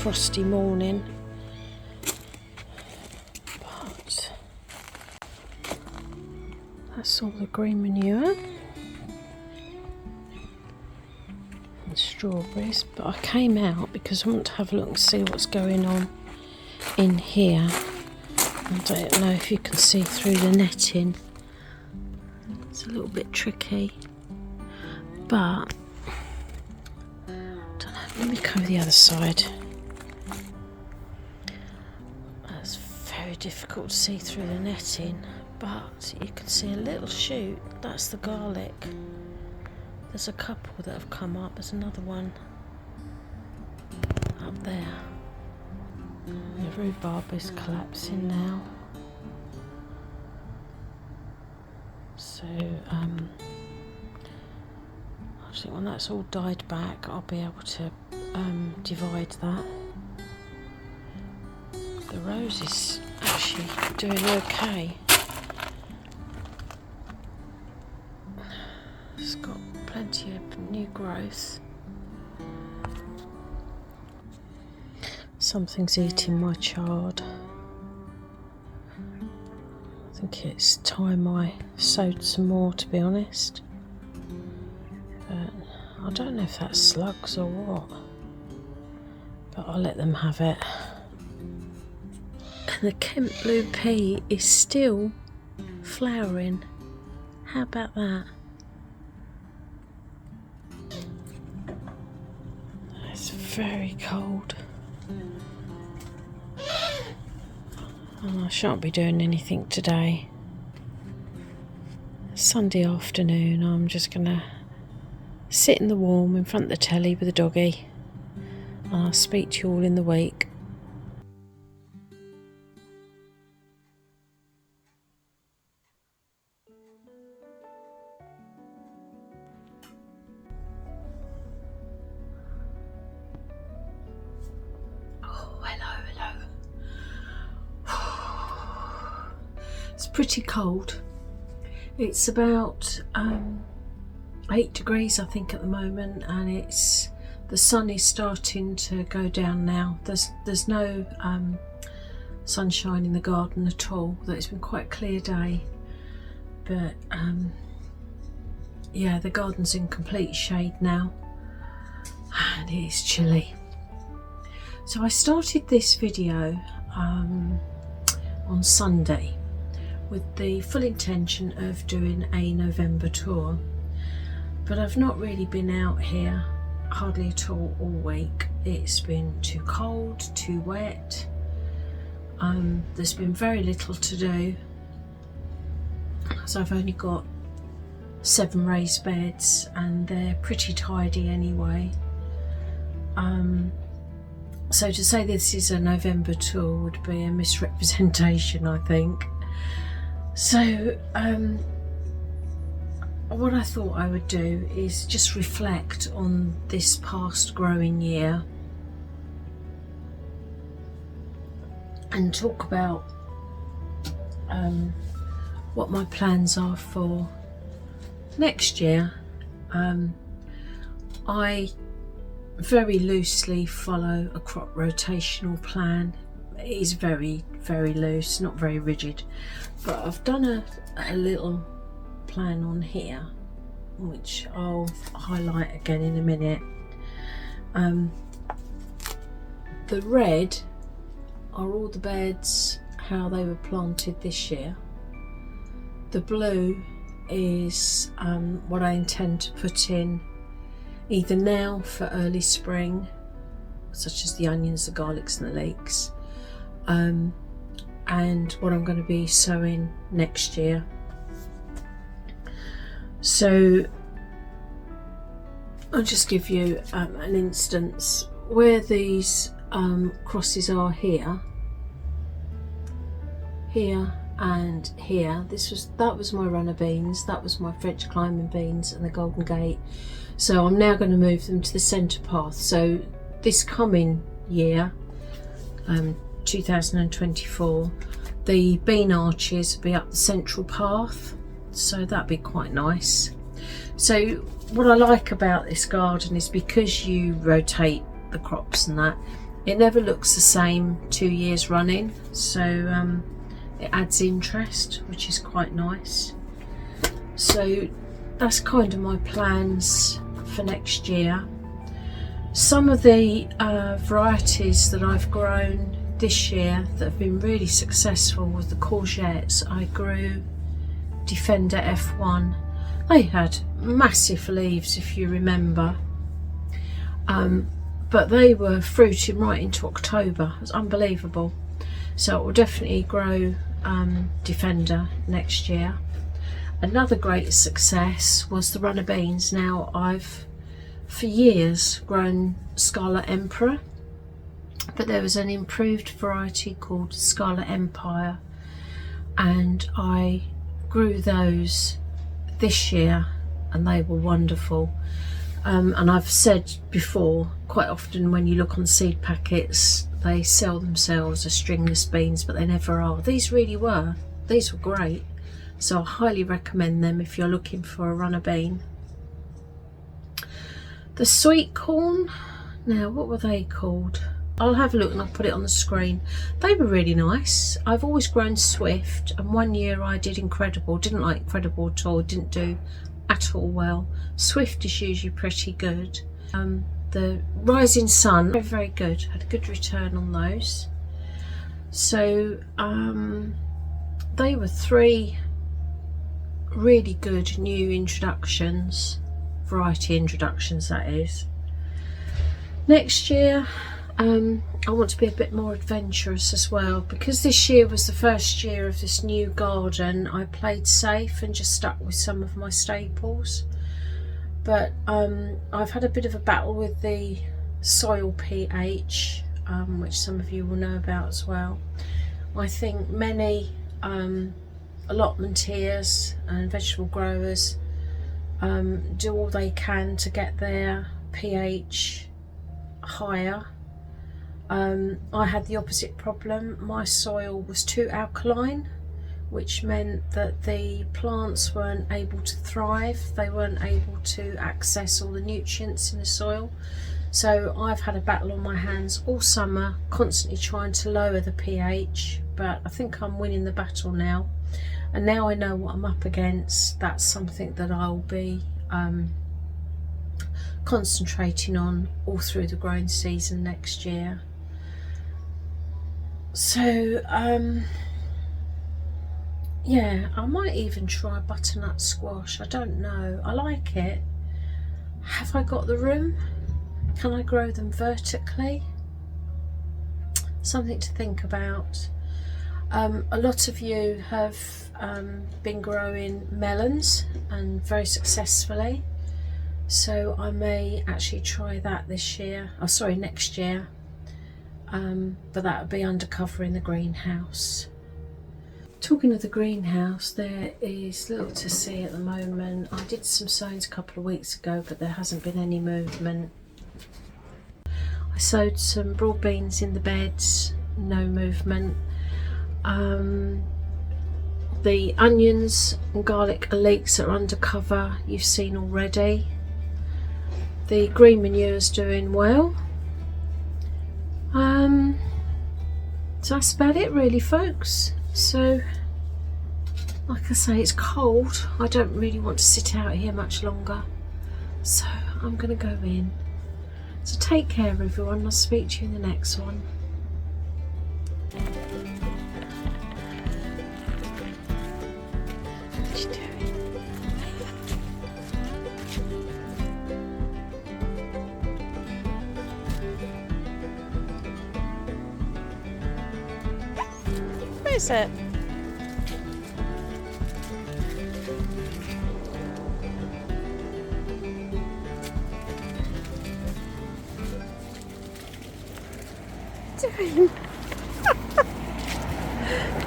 frosty morning, but that's all the green manure and strawberries. But I came out because I want to have a look and see what's going on in here. I don't know if you can see through the netting. It's a little bit tricky, but I don't know. Let me go the other side. It's very difficult to see through the netting, but you can see a little shoot. That's the garlic. There's a couple that have come up. There's another one up there. The rhubarb is collapsing now. So I think when that's all died back, I'll be able to divide that. The rose is actually doing okay. It's got plenty of new growth. Something's eating my chard. I think it's time I sowed some more, to be honest. But I don't know if that's slugs or what. But I'll let them have it. And the Kent blue pea is still flowering. How about that? It's very cold. And I shan't be doing anything today. Sunday afternoon, I'm just gonna sit in the warm in front of the telly with the doggy. And I'll speak to you all in the week. It's pretty cold. It's about 8 degrees I think at the moment, and the sun is starting to go down now. There's no sunshine in the garden at all. It's been quite a clear day, but yeah, the garden's in complete shade now and it is chilly. So I started this video on Sunday with the full intention of doing a November tour, but I've not really been out here hardly at all week. It's been too cold, too wet. There's been very little to do, so I've only got 7 raised beds and they're pretty tidy anyway. So to say this is a November tour would be a misrepresentation, I think. So what I thought I would do is just reflect on this past growing year and talk about what my plans are for next year. I very loosely follow a crop rotational plan. It is very, very loose, not very rigid, but I've done a little plan on here which I'll highlight again in a minute. The red are all the beds how they were planted this year. The blue is what I intend to put in either now for early spring, such as the onions, the garlics and the leeks, and what I'm going to be sowing next year. So I'll just give you an instance where these crosses are here and here. That was my runner beans, that was my French climbing beans and the Golden Gate. So I'm now going to move them to the centre path. So this coming year, 2024, the bean arches will be up the central path, so that'd be quite nice. So what I like about this garden is because you rotate the crops and that, It never looks the same 2 years running, so it adds interest, which is quite nice. So that's kind of my plans for next year. Some of the varieties that I've grown this year that have been really successful with the courgettes, I grew Defender F1. They had massive leaves, if you remember, but they were fruiting right into October. It was unbelievable. So it will definitely grow Defender next year. Another great success was the runner beans. Now I've for years grown Scarlet Emperor, but there was an improved variety called Scarlet Empire, and I grew those this year and they were wonderful. And I've said before, quite often when you look on seed packets they sell themselves as stringless beans, but they never are. These really were. These were great, so I highly recommend them if you're looking for a runner bean. The sweet corn, now what were they called? I'll have a look and I'll put it on the screen. They were really nice. I've always grown Swift, and one year I did Incredible. Didn't like Incredible at all, didn't do at all well. Swift is usually pretty good. The Rising Sun, very, very good. Had a good return on those. So they were 3 really good new introductions, variety introductions that is. Next year I want to be a bit more adventurous as well, because this year was the first year of this new garden. I played safe and just stuck with some of my staples, but I've had a bit of a battle with the soil pH, which some of you will know about as well. I think many allotmenteers and vegetable growers do all they can to get their pH higher. I had the opposite problem. My soil was too alkaline, which meant that the plants weren't able to thrive. They weren't able to access all the nutrients in the soil. So I've had a battle on my hands all summer, constantly trying to lower the pH, but I think I'm winning the battle now. And now I know what I'm up against. That's something that I'll be concentrating on all through the growing season next year. So yeah, I might even try butternut squash. I don't know, I like it. Have I got the room? Can I grow them vertically? Something to think about. A lot of you have been growing melons, and very successfully, so I may actually try that this year, oh sorry, next year, but that would be undercover in the greenhouse. Talking of the greenhouse, there is little to see at the moment. I did some sowings a couple of weeks ago, but there hasn't been any movement. I sowed some broad beans in the beds, no movement. The onions and garlic and leeks are under cover, you've seen already. The green manure is doing well. So that's about it really, folks. So like I say, it's cold. I don't really want to sit out here much longer, so I'm going to go in. So take care everyone, I'll speak to you in the next one. What you doing? Where is it? Doing?